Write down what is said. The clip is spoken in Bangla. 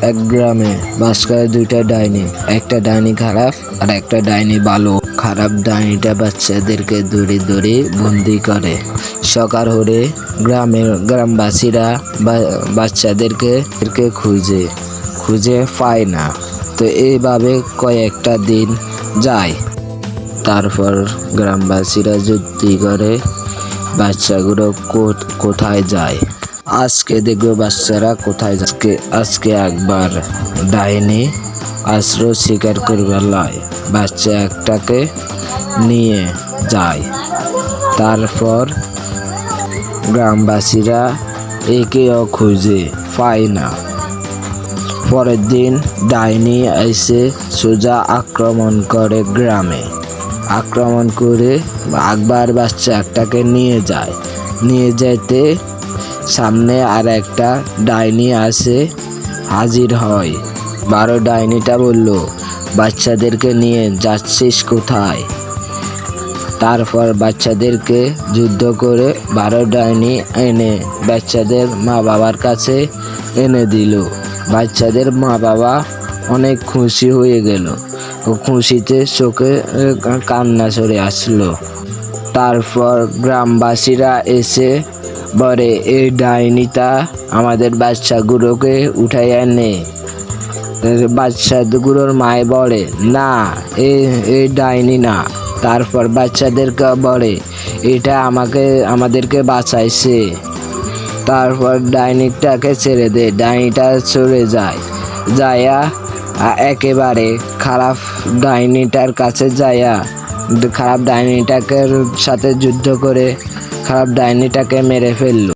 এক গ্রামে বাস করে দুইটা ডাইনি। একটা ডাইনি খারাপ আর একটা ডাইনি ভালো। খারাপ ডাইনিটা বাচ্চাদেরকে দড়ি দড়ি বন্দি করে। সকাল হলে গ্রামবাসীরা বাচ্চাদেরকে খুঁজে পায় না। তো এইভাবে কয়েকটা দিন যায়। তারপর গ্রামবাসীরা যুক্তি করে বাচ্চাগুলো কোথায় যায়। আজকে দেখবো বাচ্চারা কোথায় যায়। আজকে একবার ডাইনি আশ্রয় শিকার করবার লয় বাচ্চা একটাকে নিয়ে যায়। তারপর গ্রামবাসীরা একেও খুঁজে পায় না। পরের দিন ডাইনি এসে সোজা আক্রমণ করে গ্রামে। আক্রমণ করে একবার বাচ্চা একটাকে নিয়ে যায়। নিয়ে যেতে সামনে আর একটা ডাইনি আসে হাজির হয়। ডাইনিটা বলল, বাচ্চাদেরকে নিয়ে যাচ্ছিস কোথায়? তারপর বাচ্চাদেরকে যুদ্ধ করে 12 ডাইনি এনে বাচ্চাদের মা বাবার কাছে এনে দিল। বাচ্চাদের মা বাবা অনেক খুশি হয়ে গেল। খুশিতে চোখে কান্না চলে আসলো। তারপর গ্রামবাসীরা এসে বলে, এই ডাইনিটা আমাদের বাচ্চাগুলোকে উঠাইয়া নে। বাচ্চাগুলোর মায়ে বলে, না এই ডাইনি না। তারপর বাচ্চাদেরকে বলে, এটা আমাদেরকে বাঁচাইছে। তারপর ডাইনিটাকে ছেড়ে দে। ডাইনিটা চলে যায়া একেবারে খারাপ ডাইনিটার কাছে খারাপ ডাইনিটাকে সাথে যুদ্ধ করে খারাপ ডাইনিটাকে মেরে ফেললো।